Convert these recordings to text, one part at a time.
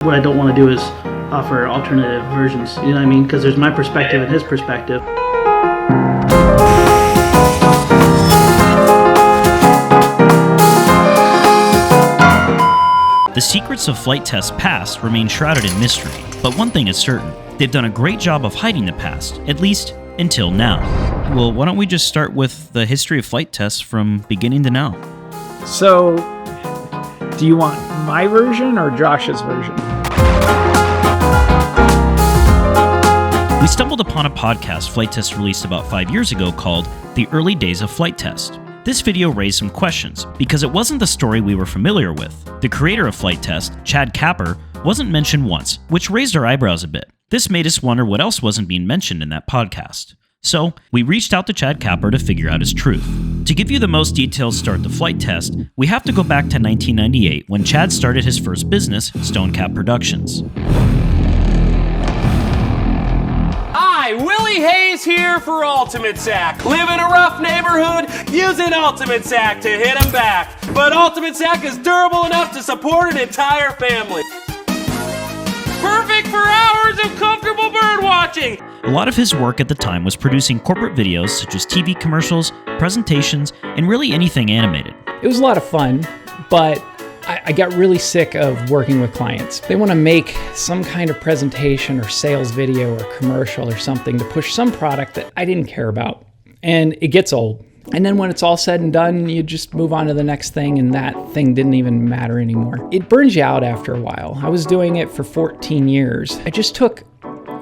What I don't want to do is offer alternative versions, you know what I mean? Because there's my perspective and his perspective. The secrets of FlightTest's past remain shrouded in mystery, but one thing is certain. They've done a great job of hiding the past, at least until now. Well, why don't we just start with the history of FlightTest from beginning to now? So, do you want my version or Josh's version? We stumbled upon a podcast FlightTest released about 5 years ago called The Early Days of FlightTest. This video raised some questions, because it wasn't the story we were familiar with. The creator of FlightTest, Chad Kapper, wasn't mentioned once, which raised our eyebrows a bit. This made us wonder what else wasn't being mentioned in that podcast. So, we reached out to Chad Kapper to figure out his truth. To give you the most detailed start to FlightTest, we have to go back to 1998 when Chad started his first business, Stonecap Productions. Hi, Willie Hayes here for Ultimate Sack. Live in a rough neighborhood, using Ultimate Sack to hit 'em back. But Ultimate Sack is durable enough to support an entire family. Perfect for hours of comfortable bird watching. A lot of his work at the time was producing corporate videos such as TV commercials, presentations, and really anything animated. It was a lot of fun, but I got really sick of working with clients. They want to make some kind of presentation or sales video or commercial or something to push some product that I didn't care about. And it gets old. And then when it's all said and done, you just move on to the next thing, and that thing didn't even matter anymore. It burns you out after a while. I was doing it for 14 years. I just took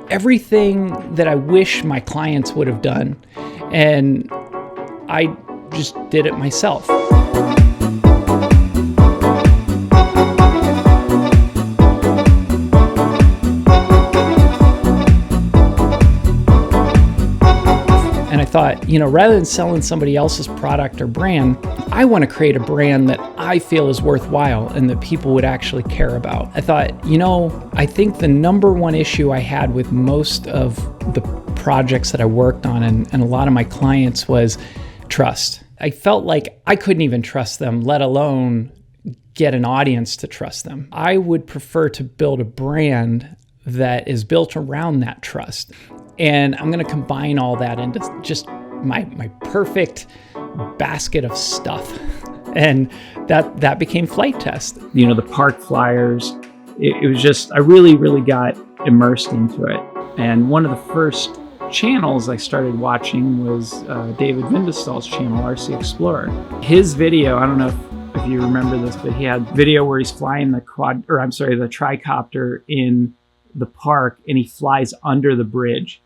everything that I wish my clients would have done, and I just did it myself. And I thought, rather than selling somebody else's product or brand, I want to create a brand that I feel is worthwhile and that people would actually care about. I thought, I think the number one issue I had with most of the projects that I worked on and a lot of my clients was trust. I felt like I couldn't even trust them, let alone get an audience to trust them. I would prefer to build a brand that is built around that trust. And I'm going to combine all that into just my perfect basket of stuff. And that became FlightTest. The park flyers, it was just, I really got immersed into it. And one of the first channels I started watching was David Vindestall's channel, RC Explorer. His video, I don't know if you remember this, but he had video where he's flying the tricopter in the park, and he flies under the bridge.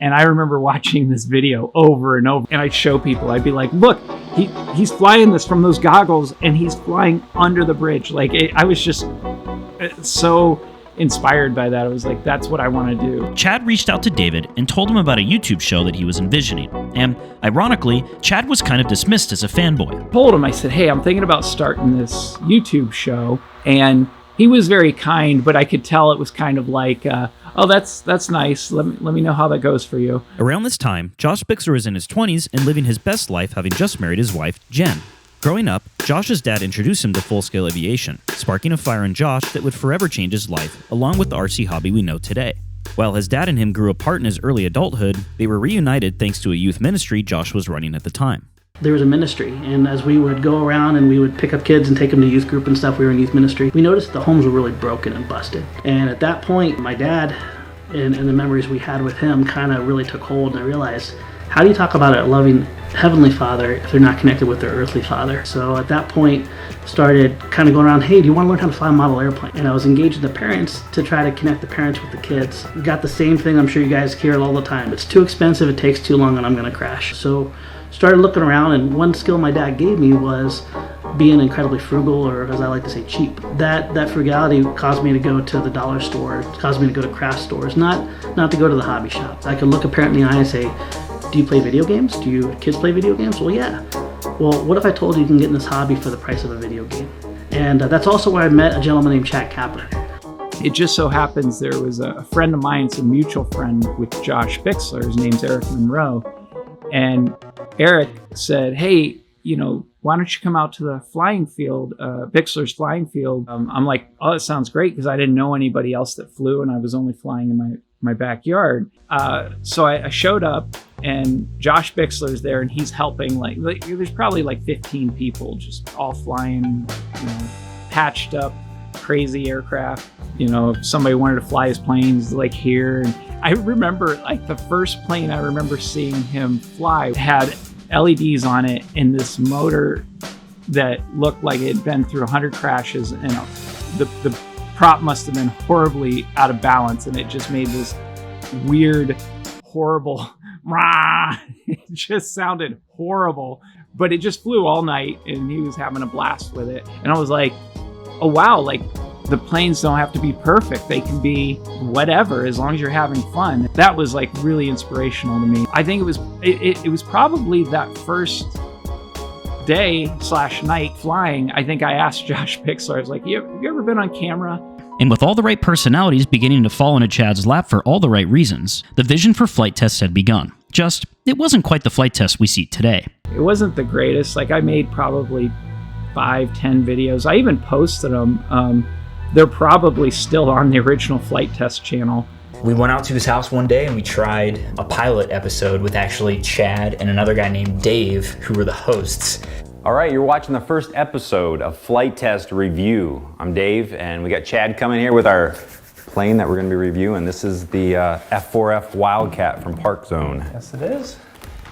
And I remember watching this video over and over, and I'd show people, I'd be like, look, he's flying this from those goggles, and he's flying under the bridge. I was just so inspired by that. I was like, that's what I want to do. Chad reached out to David and told him about a YouTube show that he was envisioning. And ironically, Chad was kind of dismissed as a fanboy. I told him, I said, hey, I'm thinking about starting this YouTube show. And he was very kind, but I could tell it was kind of like, oh, that's nice. Let me know how that goes for you. Around this time, Josh Bixler was in his 20s and living his best life, having just married his wife, Jen. Growing up, Josh's dad introduced him to full-scale aviation, sparking a fire in Josh that would forever change his life, along with the RC hobby we know today. While his dad and him grew apart in his early adulthood, they were reunited thanks to a youth ministry Josh was running at the time. There was a ministry, and as we would go around and we would pick up kids and take them to youth group and stuff, we were in youth ministry, we noticed the homes were really broken and busted. And at that point, my dad and the memories we had with him kind of really took hold, and I realized, how do you talk about a loving heavenly father if they're not connected with their earthly father? So at that point, started kind of going around, hey, do you want to learn how to fly a model airplane? And I was engaging the parents to try to connect the parents with the kids. We got the same thing, I'm sure you guys hear it all the time. It's too expensive, it takes too long, and I'm going to crash. So started looking around, and one skill my dad gave me was being incredibly frugal, or as I like to say, cheap. That frugality caused me to go to the dollar store, caused me to go to craft stores, not to go to the hobby shops. I could look a parent in the eye and say, do you play video games? Do your kids play video games? Well, yeah. Well, what if I told you can get in this hobby for the price of a video game? And that's also where I met a gentleman named Chad Kapper. It just so happens there was a friend of mine, it's a mutual friend with Josh Bixler. His name's Eric Monroe. And Eric said, hey, why don't you come out to the flying field, Bixler's flying field? I'm like, oh, it sounds great, because I didn't know anybody else that flew, and I was only flying in my backyard. So I showed up, and Josh Bixler's there, and he's helping. Like there's probably like 15 people just all flying, patched up, crazy aircraft. If somebody wanted to fly his planes, like here. And I remember, like, the first plane I remember seeing him fly had LEDs on it, and this motor that looked like it had been through 100 crashes, and the prop must have been horribly out of balance, and it just made this weird, horrible rah. It just sounded horrible, but it just flew all night, and he was having a blast with it. And I was like, oh wow, like, the planes don't have to be perfect. They can be whatever, as long as you're having fun. That was like really inspirational to me. I think it was probably that first day/night flying. I think I asked Josh Bixler, I was like, have you ever been on camera? And with all the right personalities beginning to fall into Chad's lap for all the right reasons, the vision for Flight Test had begun. Just, it wasn't quite the Flight Test we see today. It wasn't the greatest. Like, I made probably 5-10 videos. I even posted them. They're probably still on the original Flight Test channel. We went out to his house one day and we tried a pilot episode with actually Chad and another guy named Dave, who were the hosts. All right, you're watching the first episode of Flight Test Review. I'm Dave, and we got Chad coming here with our plane that we're going to be reviewing. This is the F4F Wildcat from Park Zone. Yes, it is.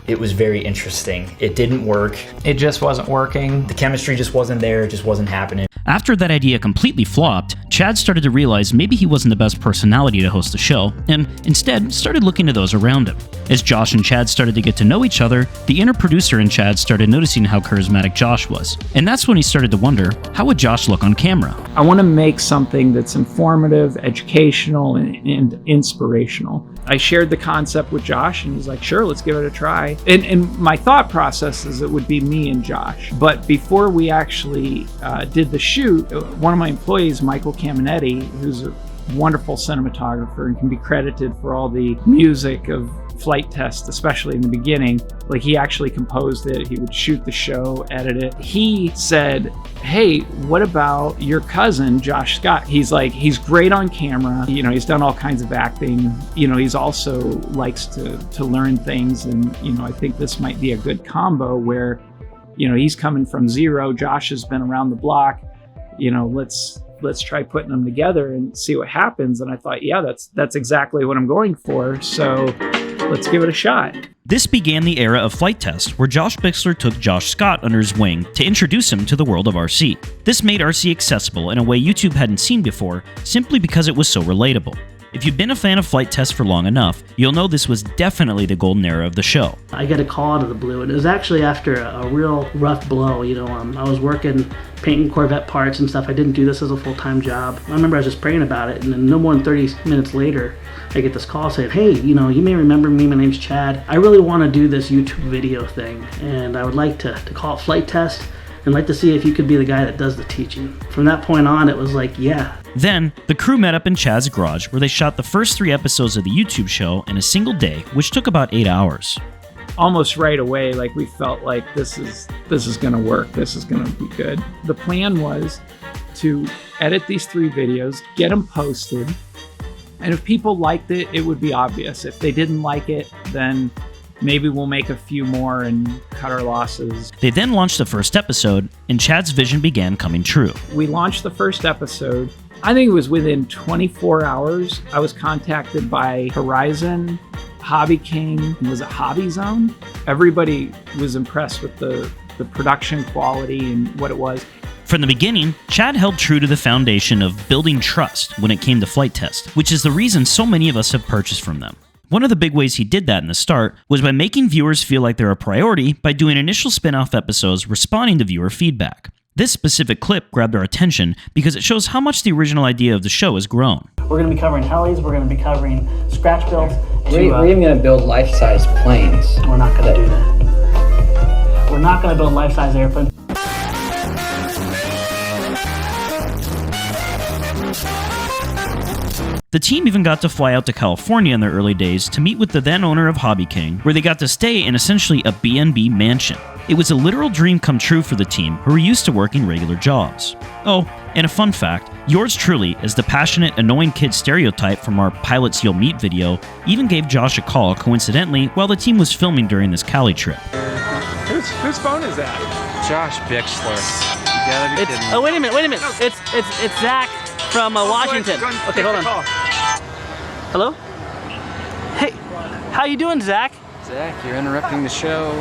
It was very interesting. It didn't work. It just wasn't working. The chemistry just wasn't there. It just wasn't happening. After that idea completely flopped, Chad started to realize maybe he wasn't the best personality to host the show, and instead started looking to those around him. As Josh and Chad started to get to know each other, the inner producer in Chad started noticing how charismatic Josh was. And that's when he started to wonder, how would Josh look on camera? I want to make something that's informative, educational, and inspirational. I shared the concept with Josh, and he's like, sure, let's give it a try. And my thought process is it would be me and Josh. But before we actually did the shoot, one of my employees, Michael Caminetti, who's a wonderful cinematographer and can be credited for all the music of Flight Test, especially in the beginning, like, he actually composed it. He would shoot the show, edit it. He said, hey, what about your cousin, Josh Scott? He's great on camera. He's done all kinds of acting. He's also likes to learn things. And, I think this might be a good combo where, he's coming from zero. Josh has been around the block. Let's try putting them together and see what happens. And I thought, yeah, that's exactly what I'm going for. So let's give it a shot. This began the era of Flight Test, where Josh Bixler took Josh Scott under his wing to introduce him to the world of RC. This made RC accessible in a way YouTube hadn't seen before, simply because it was so relatable. If you've been a fan of Flight Test for long enough, you'll know this was definitely the golden era of the show. I get a call out of the blue, and it was actually after a real rough blow. I was working painting Corvette parts and stuff. I didn't do this as a full-time job. I remember I was just praying about it, and then no more than 30 minutes later, I get this call saying, hey, you may remember me, my name's Chad. I really want to do this YouTube video thing, and I would like to call it Flight Test, and like to see if you could be the guy that does the teaching. From that point on, it was like, yeah. Then, the crew met up in Chad's garage, where they shot the first 3 episodes of the YouTube show in a single day, which took about 8 hours. Almost right away, like, we felt like this is going to work. This is going to be good. The plan was to edit these 3 videos, get them posted, and if people liked it, it would be obvious. If they didn't like it, then maybe we'll make a few more and cut our losses. They then launched the first episode, and Chad's vision began coming true. We launched the first episode. I think it was within 24 hours, I was contacted by Horizon, Hobby King, was it Hobby Zone? Everybody was impressed with the production quality and what it was. From the beginning, Chad held true to the foundation of building trust when it came to Flight Test, which is the reason so many of us have purchased from them. One of the big ways he did that in the start was by making viewers feel like they're a priority by doing initial spin-off episodes responding to viewer feedback. This specific clip grabbed our attention because it shows how much the original idea of the show has grown. We're going to be covering helis, we're going to be covering scratch builds. We're even going to build life-size planes. We're not going to do that. We're not going to build life-size airplanes. The team even got to fly out to California in their early days to meet with the then owner of Hobby King, where they got to stay in essentially a B&B mansion. It was a literal dream come true for the team who were used to working regular jobs. Oh, and a fun fact, yours truly, as the passionate, annoying kid stereotype from our Pilots You'll Meet video, even gave Josh a call coincidentally while the team was filming during this Cali trip. Whose phone is that? Josh Bixler. You gotta be kidding me. Oh, wait a minute. It's Zach from Washington. Okay, hold on. Hello? Hey, how you doing, Zach? Zach, you're interrupting the show.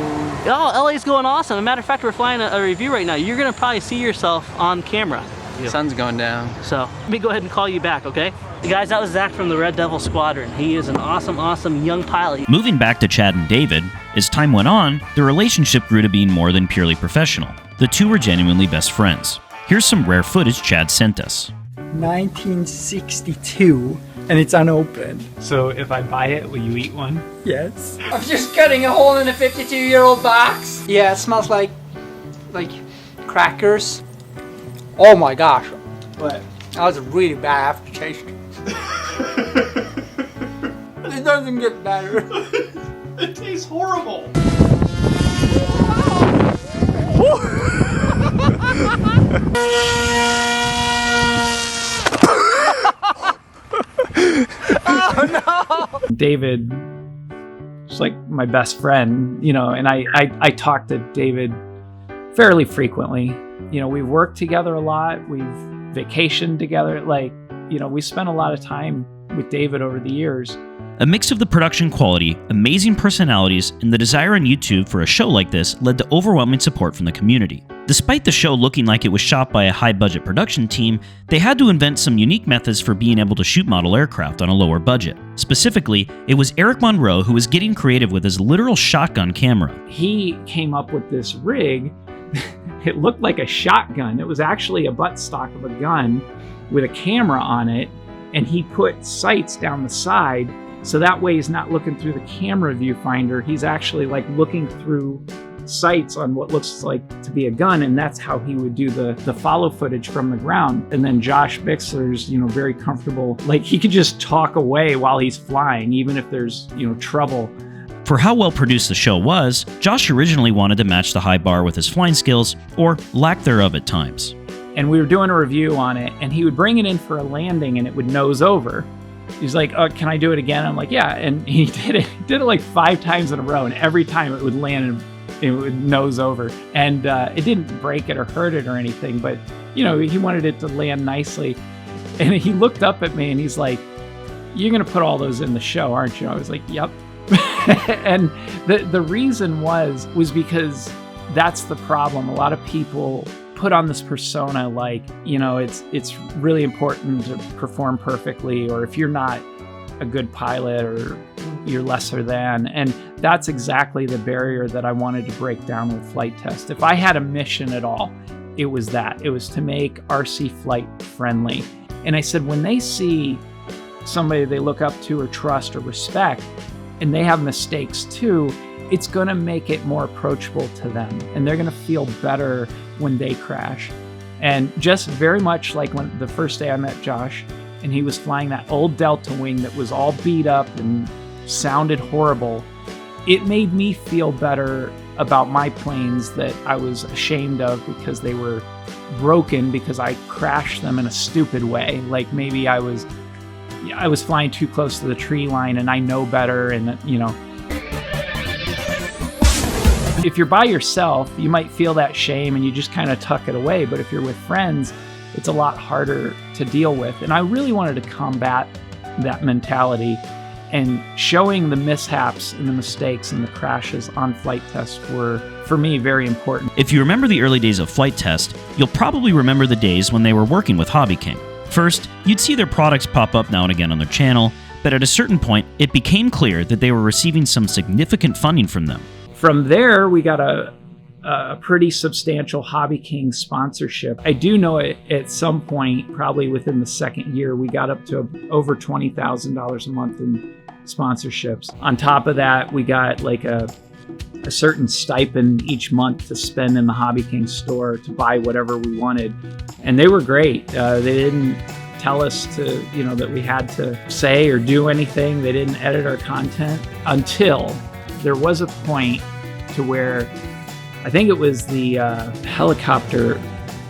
Oh, LA's going awesome. As a matter of fact, we're flying a review right now. You're gonna probably see yourself on camera. The sun's going down. So, let me go ahead and call you back, okay? Guys, that was Zach from the Red Devil Squadron. He is an awesome young pilot. Moving back to Chad and David, as time went on, the relationship grew to being more than purely professional. The two were genuinely best friends. Here's some rare footage Chad sent us. 1962, and it's unopened. So if I buy it, will you eat one? Yes. I'm just cutting a hole in a 52-year-old box. Yeah, it smells like crackers. Oh my gosh. What? That was a really bad aftertaste. It doesn't get better. It tastes horrible. David is like my best friend, you know, and I talk to David fairly frequently. You know, we've worked together a lot. We've vacationed together. Like, you know, we spent a lot of time with David over the years. A mix of the production quality, amazing personalities, and the desire on YouTube for a show like this led to overwhelming support from the community. Despite the show looking like it was shot by a high-budget production team, they had to invent some unique methods for being able to shoot model aircraft on a lower budget. Specifically, it was Eric Monroe who was getting creative with his literal shotgun camera. He came up with this rig. It looked like a shotgun. It was actually a buttstock of a gun with a camera on it, and he put sights down the side, so that way he's not looking through the camera viewfinder. He's actually like looking through sights on what looks like to be a gun, and that's how he would do the follow footage from the ground. And then Josh Bixler's, you know, very comfortable. Like, he could just talk away while he's flying, even if there's, you know, trouble. For how well produced the show was, Josh originally wanted to match the high bar with his flying skills, or lack thereof at times. And we were doing a review on it, and he would bring it in for a landing and it would nose over. He's like, "Oh, can I do it again?" I'm like, "Yeah." And he did it. He did it like 5 times in a row, and every time it would land and it would nose over. And it didn't break it or hurt it or anything, but, you know, he wanted it to land nicely. And he looked up at me and he's like, "You're going to put all those in the show, aren't you?" I was like, "Yep." And the reason was because that's the problem. A lot of people put on this persona like, you know, it's really important to perform perfectly, or if you're not a good pilot, or you're lesser than. And that's exactly the barrier that I wanted to break down with Flight Test. If I had a mission at all, it was that. It was to make RC flight friendly. And I said, when they see somebody they look up to or trust or respect, and they have mistakes too, it's going to make it more approachable to them, and they're going to feel better when they crash. And just very much like when the first day I met Josh, and he was flying that old Delta wing that was all beat up and sounded horrible, it made me feel better about my planes that I was ashamed of because they were broken because I crashed them in a stupid way. Like, maybe I was flying too close to the tree line and I know better, and, you know. If you're by yourself, you might feel that shame and you just kind of tuck it away. But if you're with friends, it's a lot harder to deal with. And I really wanted to combat that mentality, and showing the mishaps and the mistakes and the crashes on Flight Test were, for me, very important. If you remember the early days of Flight Test, you'll probably remember the days when they were working with Hobby King. First, you'd see their products pop up now and again on their channel, but at a certain point, it became clear that they were receiving some significant funding from them. From there, we got a pretty substantial Hobby King sponsorship. I do know at some point, probably within the second year, we got up to over $20,000 a month in sponsorships. On top of that, we got like a certain stipend each month to spend in the Hobby King store to buy whatever we wanted. And they were great. They didn't tell us to, you know, that we had to say or do anything. They didn't edit our content until there was a point to where I think it was the helicopter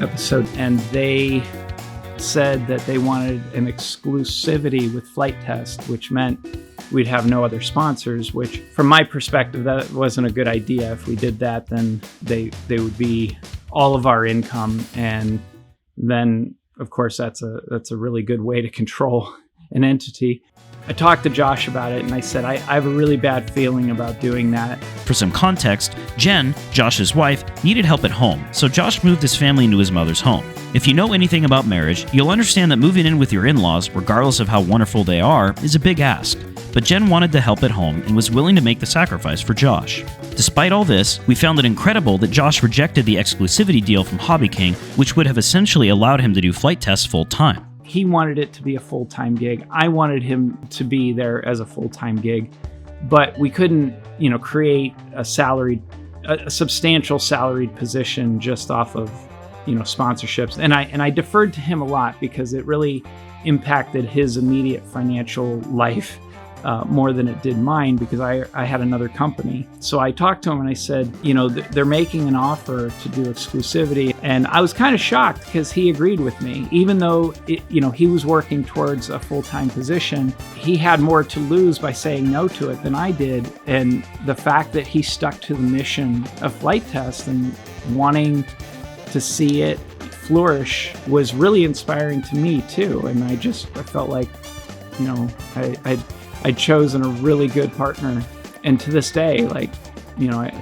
episode, and they said that they wanted an exclusivity with FlightTest, which meant we'd have no other sponsors, which from my perspective, that wasn't a good idea. If we did that, then they would be all of our income. And then of course that's a really good way to control an entity. I talked to Josh about it and I said, I have a really bad feeling about doing that. For some context, Jen, Josh's wife, needed help at home, so Josh moved his family into his mother's home. If you know anything about marriage, you'll understand that moving in with your in-laws, regardless of how wonderful they are, is a big ask. But Jen wanted to help at home and was willing to make the sacrifice for Josh. Despite all this, we found it incredible that Josh rejected the exclusivity deal from Hobby King, which would have essentially allowed him to do flight tests full-time. He wanted it to be a full-time gig. I wanted him to be there as a full-time gig, but we couldn't, create a substantial salaried position just off of, sponsorships. And I deferred to him a lot because it really impacted his immediate financial life more than it did mine, because I had another company. So I talked to him and I said, they're making an offer to do exclusivity. And I was kind of shocked because he agreed with me. Even though, he was working towards a full-time position, he had more to lose by saying no to it than I did. And the fact that he stuck to the mission of FlightTest and wanting to see it flourish was really inspiring to me too. And I felt like, I'd chosen a really good partner. And to this day, I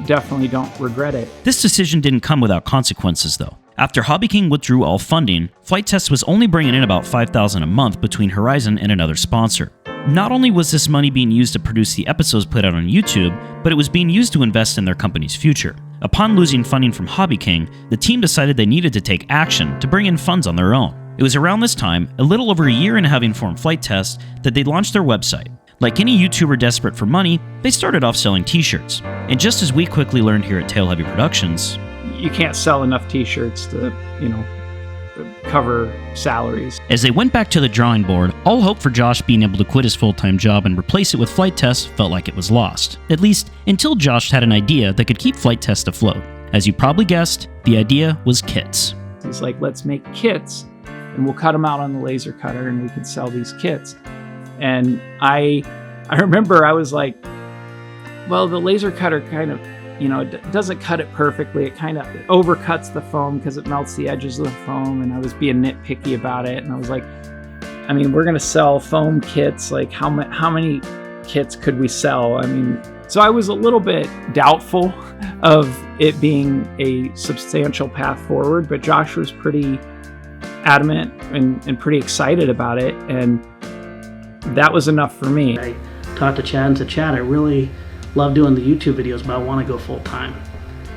definitely don't regret it. This decision didn't come without consequences, though. After Hobby King withdrew all funding, FlightTest was only bringing in about $5,000 a month between Horizon and another sponsor. Not only was this money being used to produce the episodes put out on YouTube, but it was being used to invest in their company's future. Upon losing funding from Hobby King, the team decided they needed to take action to bring in funds on their own. It was around this time, a little over a year into having formed FlightTest, that they launched their website. Like any YouTuber desperate for money, they started off selling t-shirts. And just as we quickly learned here at Tail Heavy Productions, you can't sell enough t-shirts to, cover salaries. As they went back to the drawing board, all hope for Josh being able to quit his full-time job and replace it with FlightTest felt like it was lost. At least, until Josh had an idea that could keep FlightTest afloat. As you probably guessed, the idea was kits. He's like, let's make kits, and we'll cut them out on the laser cutter, and we can sell these kits. And I remember I was like, well, the laser cutter kind of, it doesn't cut it perfectly. It kind of overcuts the foam because it melts the edges of the foam. And I was being nitpicky about it. And I was like, we're going to sell foam kits. Like how many kits could we sell? So I was a little bit doubtful of it being a substantial path forward, but Josh was pretty adamant and pretty excited about it. And that was enough for me. I talked to Chad and said, Chad, I really love doing the YouTube videos, but I want to go full time.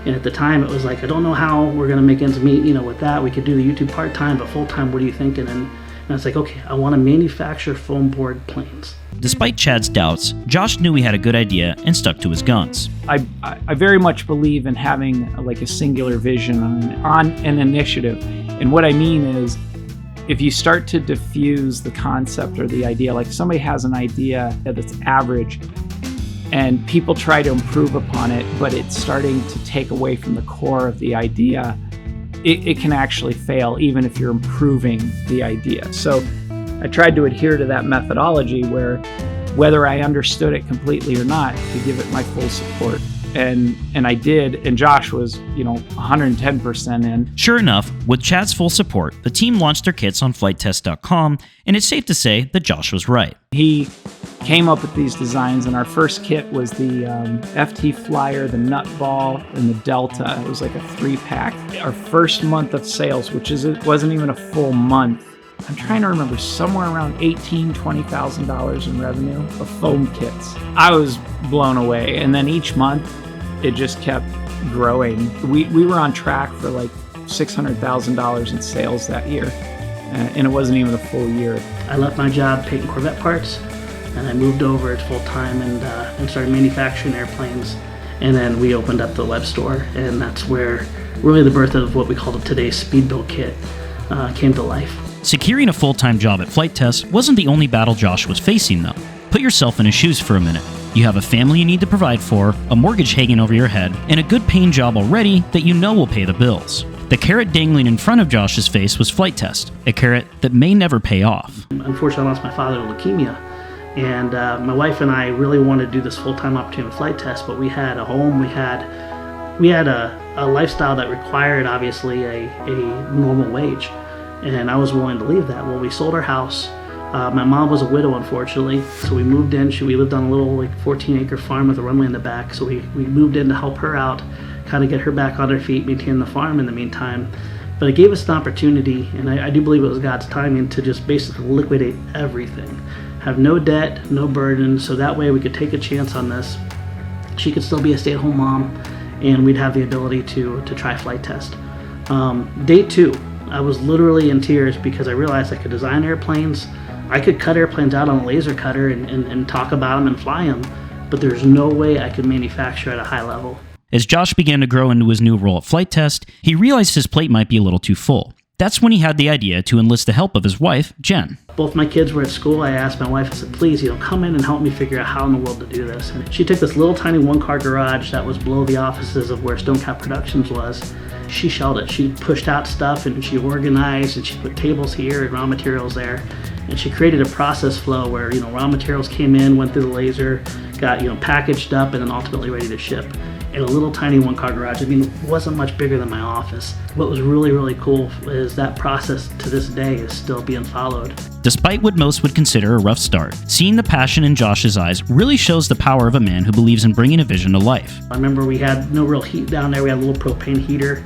And at the time it was like, I don't know how we're going to make ends meet, with that. We could do the YouTube part time, but full time, what are you thinking? And I was like, okay, I want to manufacture foam board planes. Despite Chad's doubts, Josh knew he had a good idea and stuck to his guns. I very much believe in having a singular vision on an initiative. And what I mean is, if you start to diffuse the concept or the idea, like somebody has an idea that's average and people try to improve upon it, but it's starting to take away from the core of the idea, it can actually fail even if you're improving the idea. So I tried to adhere to that methodology where whether I understood it completely or not, to give it my full support. And I did, and Josh was, 110% in. Sure enough, with Chad's full support, the team launched their kits on FlightTest.com, and it's safe to say that Josh was right. He came up with these designs, and our first kit was the FT Flyer, the Nut Ball, and the Delta. It was like a 3-pack. Our first month of sales, it wasn't even a full month, I'm trying to remember, somewhere around $18,000, $20,000 in revenue of foam kits. I was blown away. And then each month, it just kept growing. We were on track for like $600,000 in sales that year. And it wasn't even a full year. I left my job painting Corvette parts, and I moved over to full time and started manufacturing airplanes. And then we opened up the web store, and that's where really the birth of what we call today's speed build kit came to life. Securing a full-time job at FlightTest wasn't the only battle Josh was facing, though. Put yourself in his shoes for a minute. You have a family you need to provide for, a mortgage hanging over your head, and a good paying job already that you know will pay the bills. The carrot dangling in front of Josh's face was FlightTest, a carrot that may never pay off. Unfortunately, I lost my father to leukemia, and my wife and I really wanted to do this full-time opportunity with FlightTest, but we had a home, we had a lifestyle that required, obviously, a normal wage, and I was willing to leave that. Well, we sold our house. My mom was a widow, unfortunately, so we moved in. We lived on a little 14-acre farm with a runway in the back, so we moved in to help her out, kind of get her back on her feet, maintain the farm in the meantime. But it gave us an opportunity, and I do believe it was God's timing, to just basically liquidate everything. Have no debt, no burden, so that way we could take a chance on this. She could still be a stay-at-home mom, and we'd have the ability to try FlightTest. Day 2, I was literally in tears because I realized I could design airplanes. I could cut airplanes out on a laser cutter and talk about them and fly them, but there's no way I could manufacture at a high level. As Josh began to grow into his new role at FlightTest, he realized his plate might be a little too full. That's when he had the idea to enlist the help of his wife, Jen. Both my kids were at school. I asked my wife, I said, please, come in and help me figure out how in the world to do this. And she took this little tiny one-car garage that was below the offices of where Stonecat Productions was. She shelled it. She pushed out stuff and she organized and she put tables here and raw materials there. And she created a process flow where, raw materials came in, went through the laser, got, packaged up and then ultimately ready to ship. In a little tiny one-car garage. It wasn't much bigger than my office. What was really, really cool is that process to this day is still being followed. Despite what most would consider a rough start, seeing the passion in Josh's eyes really shows the power of a man who believes in bringing a vision to life. I remember we had no real heat down there. We had a little propane heater.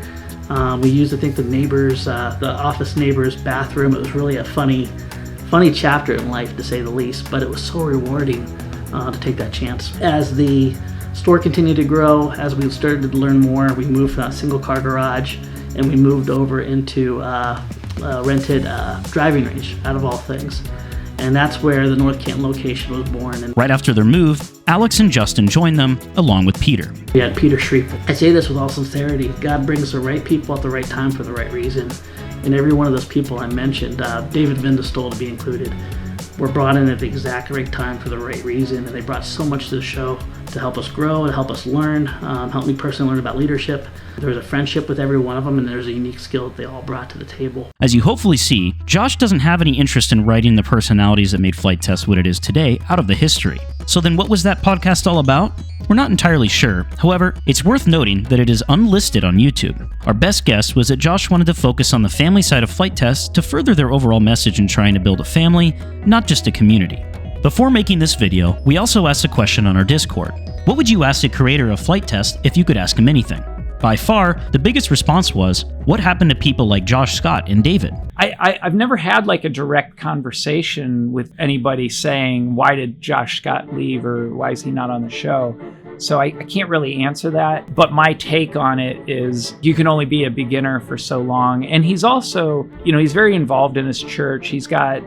We used, I think, the office neighbor's bathroom. It was really a funny chapter in life, to say the least, but it was so rewarding to take that chance. As the store continued to grow, as we started to learn more, we moved from that single car garage and we moved over into rented driving range, out of all things. And that's where the North Canton location was born. And right after their move, Alex and Justin joined them, along with Peter. We had Peter Shriep. I say this with all sincerity. God brings the right people at the right time for the right reason. And every one of those people I mentioned, David Vindestol to be included, were brought in at the exact right time for the right reason, and they brought so much to the show to help us grow and help us learn, help me personally learn about leadership. There was a friendship with every one of them, and there's a unique skill that they all brought to the table. As you hopefully see, Josh doesn't have any interest in writing the personalities that made FlightTest what it is today out of the history. So then what was that podcast all about? We're not entirely sure. However, it's worth noting that it is unlisted on YouTube. Our best guess was that Josh wanted to focus on the family side of FlightTest to further their overall message in trying to build a family, not just a community. Before making this video, we also asked a question on our Discord. What would you ask the creator of FlightTest if you could ask him anything? By far, the biggest response was, what happened to people like Josh Scott and David? I've never had a direct conversation with anybody saying, why did Josh Scott leave or why is he not on the show? So I can't really answer that. But my take on it is you can only be a beginner for so long. And he's also, he's very involved in his church. He's got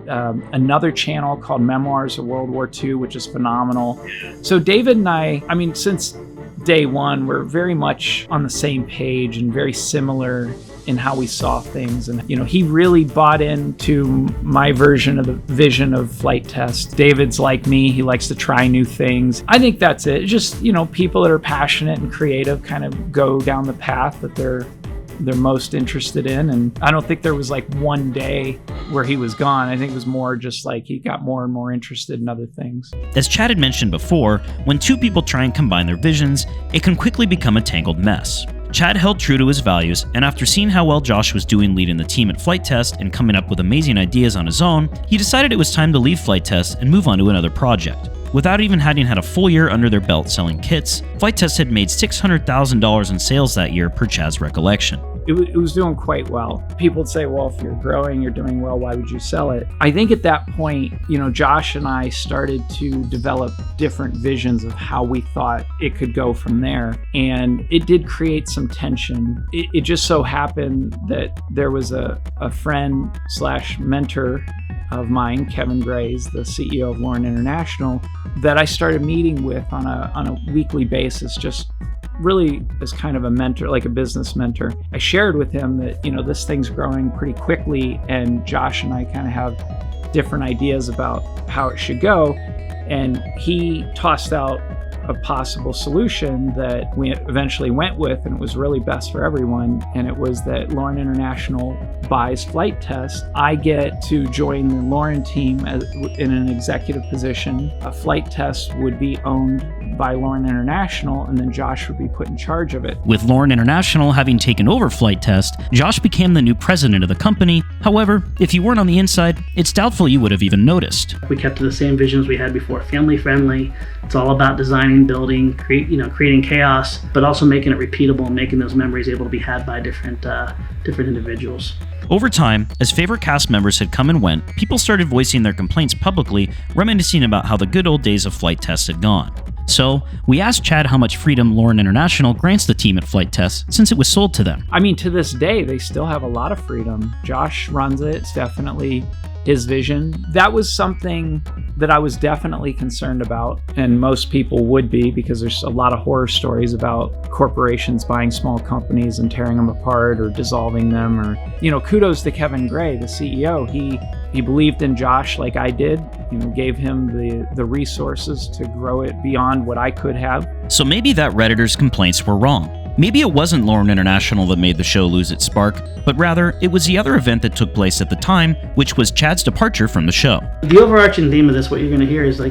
another channel called Memoirs of World War II, which is phenomenal. So David and I since day one, we're very much on the same page and very similar in how we saw things. And, he really bought into my version of the vision of FlightTest. David's like me. He likes to try new things. I think that's it. Just, people that are passionate and creative kind of go down the path that they're most interested in. And I don't think there was one day where he was gone. I think it was more just he got more and more interested in other things. As Chad had mentioned before, when two people try and combine their visions, it can quickly become a tangled mess. Chad held true to his values, and after seeing how well Josh was doing leading the team at FlightTest and coming up with amazing ideas on his own, he decided it was time to leave FlightTest and move on to another project. Without even having had a full year under their belt selling kits, FlightTest had made $600,000 in sales that year per Chad's recollection. It was doing quite well. People would say, well, if you're growing, you're doing well, why would you sell it? I think at that point, Josh and I started to develop different visions of how we thought it could go from there. And it did create some tension. It just so happened that there was a friend / mentor of mine, Kevin Grays, the CEO of Lauren International, that I started meeting with on a weekly basis, just really as kind of a mentor, like a business mentor. I shared with him that, this thing's growing pretty quickly and Josh and I kind of have different ideas about how it should go. And he tossed out a possible solution that we eventually went with, and it was really best for everyone. And it was that Lauren International buys FlightTest. I get to join the Lauren team in an executive position. A FlightTest would be owned by Lauren International, and then Josh would be put in charge of it. With Lauren International having taken over FlightTest, Josh became the new president of the company. However, if you weren't on the inside, it's doubtful you would have even noticed. We kept to the same visions we had before: family friendly. It's all about designing, building, creating chaos, but also making it repeatable and making those memories able to be had by different individuals. Over time, as favorite cast members had come and went, people started voicing their complaints publicly, reminiscing about how the good old days of FlightTest had gone. So, we asked Chad how much freedom Lauren International grants the team at FlightTest since it was sold to them. I mean, to this day, they still have a lot of freedom. Josh runs it. It's definitely his vision. That was something that I was definitely concerned about, and most people would be, because there's a lot of horror stories about corporations buying small companies and tearing them apart or dissolving them. Or, kudos to Kevin Gray, the CEO. He believed in Josh like I did, gave him the resources to grow it beyond what I could have. So maybe that Redditor's complaints were wrong. Maybe it wasn't Lauren International that made the show lose its spark, but rather it was the other event that took place at the time, which was Chad's departure from the show. The overarching theme of this, what you're going to hear, is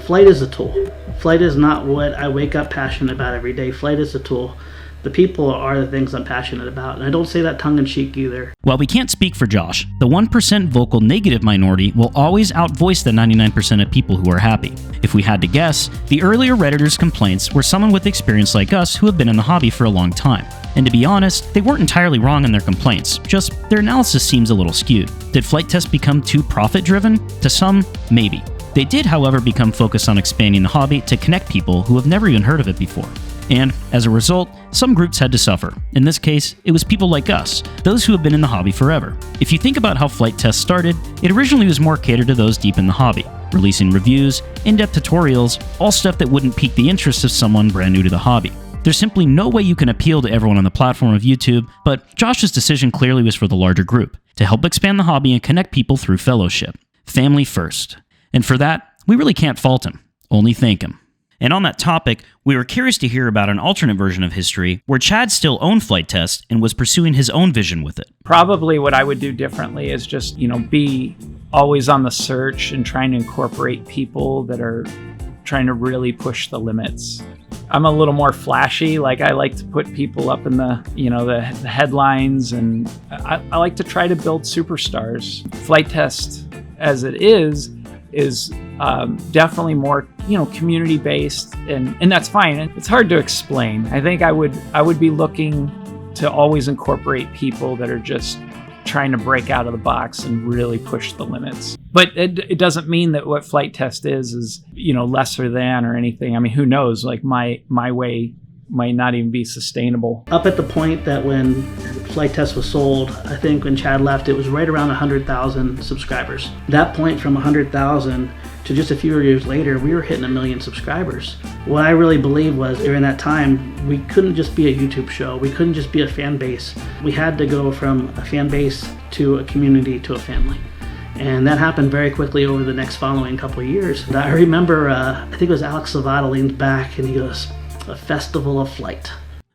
Flight is a tool. Flight is not what I wake up passionate about every day. Flight is a tool. The people are the things I'm passionate about, and I don't say that tongue-in-cheek either. While we can't speak for Josh, the 1% vocal negative minority will always outvoice the 99% of people who are happy. If we had to guess, the earlier Redditors' complaints were someone with experience like us who have been in the hobby for a long time. And to be honest, they weren't entirely wrong in their complaints, just their analysis seems a little skewed. Did FlightTest become too profit-driven? To some, maybe. They did, however, become focused on expanding the hobby to connect people who have never even heard of it before. And, as a result, some groups had to suffer. In this case, it was people like us, those who have been in the hobby forever. If you think about how FlightTest started, it originally was more catered to those deep in the hobby, releasing reviews, in-depth tutorials, all stuff that wouldn't pique the interest of someone brand new to the hobby. There's simply no way you can appeal to everyone on the platform of YouTube, but Josh's decision clearly was for the larger group, to help expand the hobby and connect people through fellowship. Family first. And for that, we really can't fault him, only thank him. And on that topic, we were curious to hear about an alternate version of history where Chad still owned FlightTest and was pursuing his own vision with it. Probably what I would do differently is just, be always on the search and trying to incorporate people that are trying to really push the limits. I'm a little more flashy. I like to put people up in the headlines, and I like to try to build superstars. FlightTest, as it is definitely more community based, and that's fine. It's hard to explain. I think I would be looking to always incorporate people that are just trying to break out of the box and really push the limits. But it doesn't mean that what FlightTest is lesser than or anything. I mean, who knows? My way might not even be sustainable. Up at the point that when FlightTest was sold, I think when Chad left, it was right around 100,000 subscribers. That point from 100,000 to just a few years later, we were hitting 1 million subscribers. What I really believe was during that time, we couldn't just be a YouTube show. We couldn't just be a fan base. We had to go from a fan base to a community to a family. And that happened very quickly over the next following couple of years. I remember, I think it was Alex Zavada leaned back and he goes, "A festival of flight."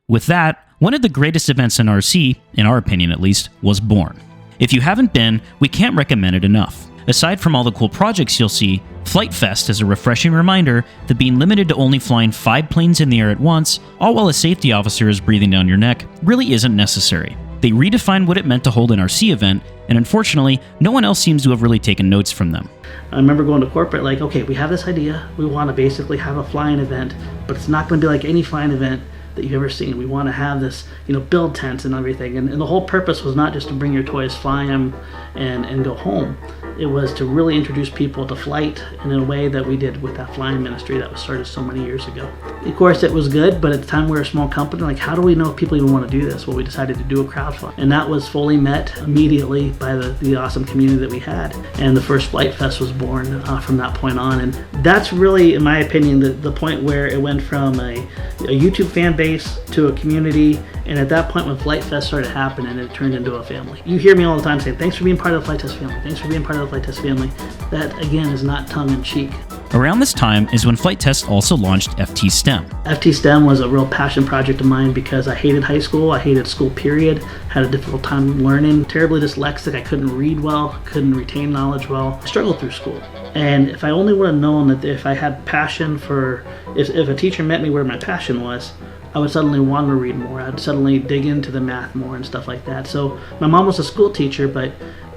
With that, one of the greatest events in RC, in our opinion at least, was born. If you haven't been, we can't recommend it enough. Aside from all the cool projects you'll see, FlightFest is a refreshing reminder that being limited to only flying 5 planes in the air at once, all while a safety officer is breathing down your neck, really isn't necessary. They redefined what it meant to hold an RC event, and unfortunately, no one else seems to have really taken notes from them. I remember going to corporate okay, we have this idea, we want to basically have a flying event, but it's not going to be like any flying event that you've ever seen. We want to have this, build tents and everything. And the whole purpose was not just to bring your toys, fly them, and go home. It was to really introduce people to flight in a way that we did with that flying ministry that was started so many years ago. Of course, it was good, but at the time we were a small company. How do we know if people even want to do this? Well, we decided to do a crowdfund. And that was fully met immediately by the awesome community that we had. And the first FlightFest was born from that point on. And that's really, in my opinion, the point where it went from a YouTube fan base to a community. And at that point when FlightFest started happening, it turned into a family. You hear me all the time saying, "Thanks for being part of the FlightTest family. Thanks for being part of the FlightTest family." That, again, is not tongue-in-cheek. Around this time is when Flight Test also launched FT STEM. FT STEM was a real passion project of mine because I hated high school, I hated school period, had a difficult time learning, terribly dyslexic, I couldn't read well, couldn't retain knowledge well, I struggled through school. And if I only would have known that if I had passion for, if a teacher met me where my passion was, I would suddenly want to read more, I'd suddenly dig into the math more and stuff like that. So my mom was a school teacher, but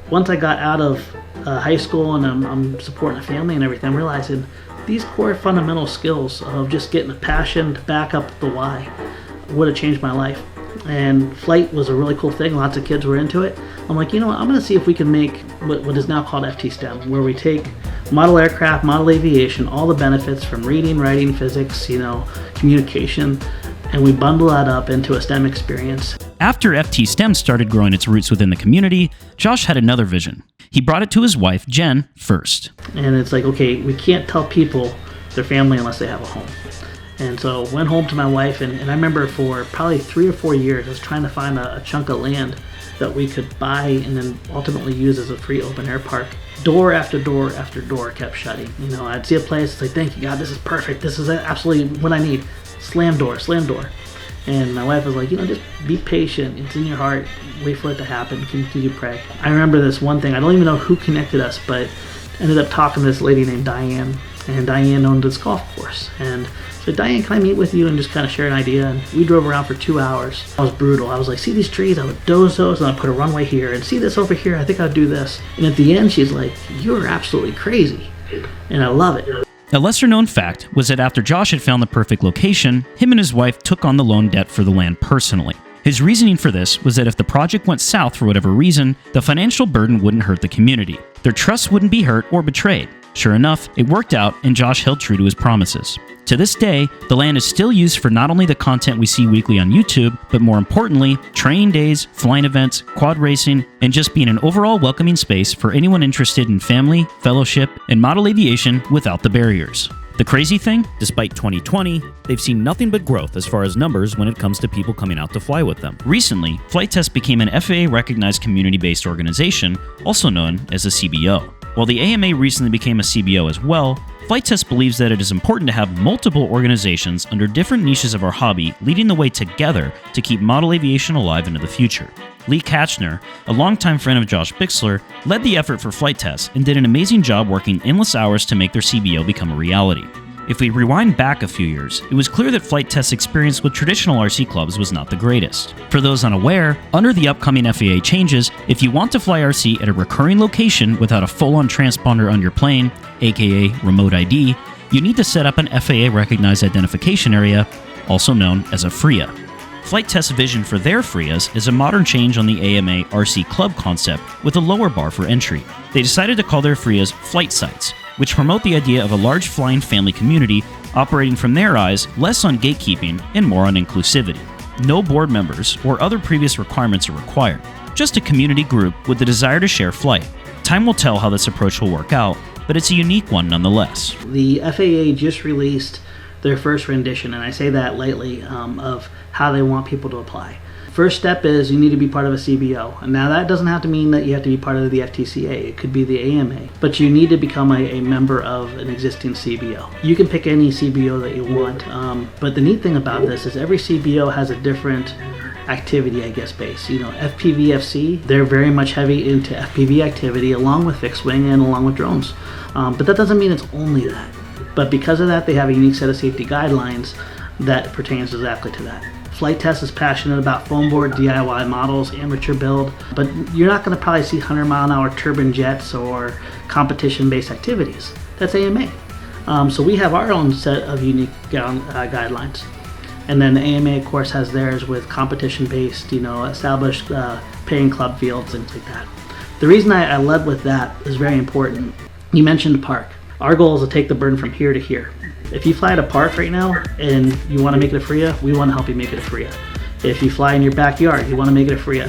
once I got out of high school and I'm supporting a family and everything, I'm realizing these core fundamental skills of just getting a passion to back up the why would have changed my life. And flight was a really cool thing. Lots of kids were into it. I'm like, you know what? I'm going to see if we can make what is now called FT STEM, where we take model aircraft, model aviation, all the benefits from reading, writing, physics, communication, and we bundle that up into a STEM experience. After FT STEM started growing its roots within the community, Josh had another vision. He brought it to his wife, Jen, first. And it's like, okay, we can't tell people their family unless they have a home. And so went home to my wife, and I remember for probably 3 or 4 years, I was trying to find a chunk of land that we could buy and then ultimately use as a free open air park. Door after door after door kept shutting. I'd see a place, it's like, thank you, God, this is perfect. This is absolutely what I need. Slam door, slam door. And my wife was like, just be patient. It's in your heart. Wait for it to happen. Continue to pray. I remember this one thing. I don't even know who connected us, but ended up talking to this lady named Diane. And Diane owned this golf course. And so, Diane, can I meet with you and just kind of share an idea? And we drove around for 2 hours. I was brutal. I was like, see these trees? I would doze those and I'd put a runway here. And see this over here? I think I'd do this. And at the end, she's like, you're absolutely crazy. And I love it. A lesser-known fact was that after Josh had found the perfect location, him and his wife took on the loan debt for the land personally. His reasoning for this was that if the project went south for whatever reason, the financial burden wouldn't hurt the community. Their trust wouldn't be hurt or betrayed. Sure enough, it worked out and Josh held true to his promises. To this day, the land is still used for not only the content we see weekly on YouTube, but more importantly, training days, flying events, quad racing, and just being an overall welcoming space for anyone interested in family, fellowship, and model aviation without the barriers. The crazy thing, despite 2020, they've seen nothing but growth as far as numbers when it comes to people coming out to fly with them. Recently, Flight Test became an FAA-recognized community-based organization, also known as a CBO. While the AMA recently became a CBO as well, Flight Test believes that it is important to have multiple organizations under different niches of our hobby leading the way together to keep model aviation alive into the future. Lee Katchner, a longtime friend of Josh Bixler, led the effort for Flight Test and did an amazing job working endless hours to make their CBO become a reality. If we rewind back a few years, it was clear that Flight Test's experience with traditional RC clubs was not the greatest. For those unaware, under the upcoming FAA changes, if you want to fly RC at a recurring location without a full-on transponder on your plane, aka remote ID, you need to set up an FAA-recognized identification area, also known as a FRIA. Flight Test's vision for their FRIAs is a modern change on the AMA RC club concept with a lower bar for entry. They decided to call their FRIAs flight sites, which promote the idea of a large flying family community operating from their eyes less on gatekeeping and more on inclusivity. No board members or other previous requirements are required, just a community group with the desire to share flight. Time will tell how this approach will work out, but it's a unique one nonetheless. The FAA just released their first rendition, and I say that lightly, of how they want people to apply. First step is you need to be part of a CBO. And now that doesn't have to mean that you have to be part of the FTCA. It could be the AMA. But you need to become a member of an existing CBO. You can pick any CBO that you want. But the neat thing about this is every CBO has a different activity, base. FPVFC, they're very much heavy into FPV activity along with fixed wing and along with drones. But that doesn't mean it's only that. But because of that, they have a unique set of safety guidelines that pertains exactly to that. Flight Test is passionate about foam board DIY models, amateur build, but you're not going to probably see 100-mile-an-hour turbine jets or competition-based activities. That's AMA. So we have our own set of unique guidelines. And then the AMA, of course, has theirs with competition-based, established paying club fields, things like that. The reason I led with that is very important. You mentioned park. Our goal is to take the burden from here to here. If you fly at a park right now and you want to make it a FRIA, we want to help you make it a FRIA. If you fly in your backyard, you want to make it a FRIA.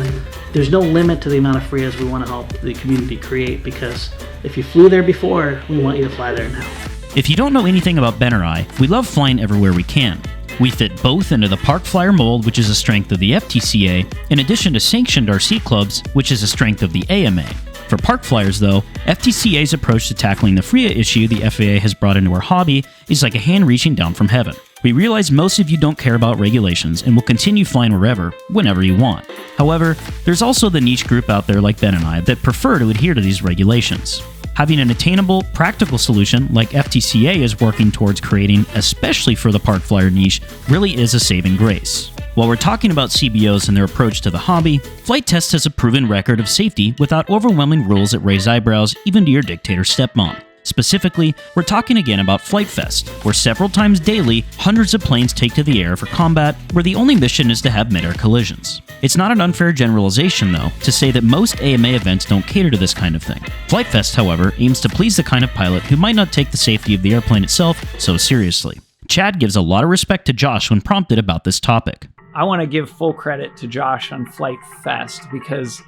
There's no limit to the amount of FRIAs we want to help the community create, because if you flew there before, we want you to fly there now. If you don't know anything about Ben or I, we love flying everywhere we can. We fit both into the Park Flyer mold, which is a strength of the FTCA, in addition to sanctioned RC clubs, which is a strength of the AMA. For park flyers, though, FTCA's approach to tackling the FRIA issue the FAA has brought into our hobby is like a hand reaching down from heaven. We realize most of you don't care about regulations and will continue flying wherever, whenever you want. However, there's also the niche group out there like Ben and I that prefer to adhere to these regulations. Having an attainable, practical solution like FTCA is working towards creating, especially for the park flyer niche, really is a saving grace. While we're talking about CBOs and their approach to the hobby, FlightTest has a proven record of safety without overwhelming rules that raise eyebrows even to your dictator stepmom. Specifically, we're talking again about FlightFest, where several times daily, hundreds of planes take to the air for combat, where the only mission is to have mid-air collisions. It's not an unfair generalization, though, to say that most AMA events don't cater to this kind of thing. FlightFest, however, aims to please the kind of pilot who might not take the safety of the airplane itself so seriously. Chad gives a lot of respect to Josh when prompted about this topic. I want to give full credit to Josh on FlightFest because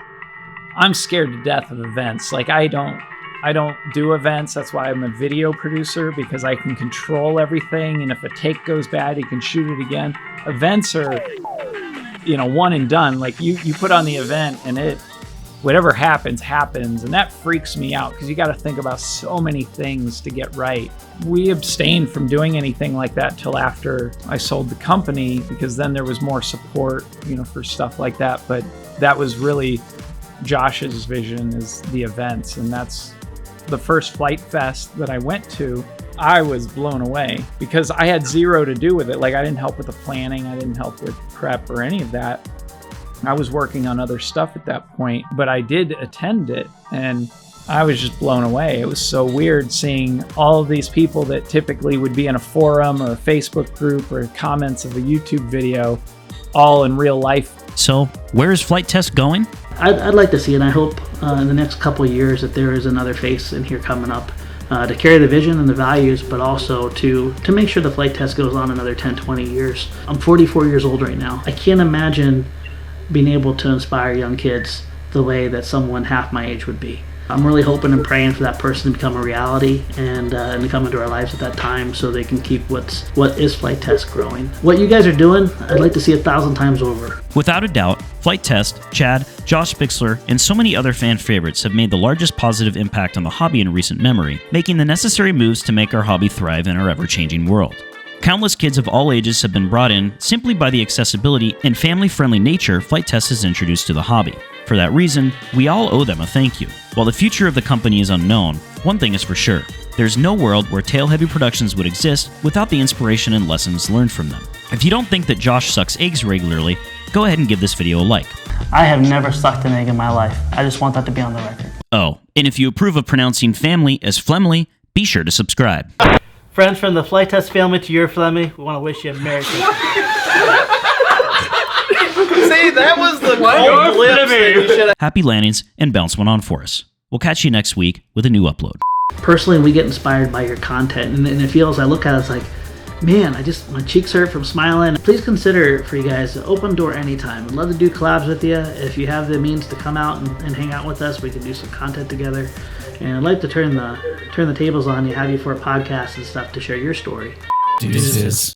I'm scared to death of events. Like, I don't do events. That's why I'm a video producer, because I can control everything. And if a take goes bad, you can shoot it again. Events are, one and done. Like you put on the event and whatever happens. And that freaks me out because you got to think about so many things to get right. We abstained from doing anything like that till after I sold the company, because then there was more support, for stuff like that. But that was really Josh's vision, is the events. And that's the first FlightFest that I went to. I was blown away because I had zero to do with it. Like, I didn't help with the planning. I didn't help with prep or any of that. I was working on other stuff at that point, but I did attend it and I was just blown away. It was so weird seeing all of these people that typically would be in a forum or a Facebook group or comments of a YouTube video, all in real life. So, where is FlightTest going? I'd like to see, and I hope in the next couple of years that there is another face in here coming up to carry the vision and the values, but also to make sure the FlightTest goes on another 10, 20 years. I'm 44 years old right now. I can't imagine being able to inspire young kids the way that someone half my age would be. I'm really hoping and praying for that person to become a reality and to come into our lives at that time so they can keep what is FlightTest growing. What you guys are doing, I'd like to see 1,000 times over. Without a doubt, FlightTest, Chad, Josh Bixler, and so many other fan favorites have made the largest positive impact on the hobby in recent memory, making the necessary moves to make our hobby thrive in our ever-changing world. Countless kids of all ages have been brought in simply by the accessibility and family-friendly nature FlightTest has introduced to the hobby. For that reason, we all owe them a thank you. While the future of the company is unknown, one thing is for sure. There's no world where tail-heavy productions would exist without the inspiration and lessons learned from them. If you don't think that Josh sucks eggs regularly, go ahead and give this video a like. I have never sucked an egg in my life. I just want that to be on the record. Oh, and if you approve of pronouncing family as Flemley, be sure to subscribe. Friends from the FlightTest family to your Flemmy, we want to wish you a Merry Christmas. See, that was the cold lips that you should have. Happy landings and bounce one on for us. We'll catch you next week with a new upload. Personally, we get inspired by your content, and it feels, I look at it, it's like, man, my cheeks hurt from smiling. Please consider, for you guys, an open door anytime. I'd love to do collabs with you. If you have the means to come out and hang out with us, we can do some content together. And I'd like to turn the tables on you, have you for a podcast and stuff to share your story. Deuces.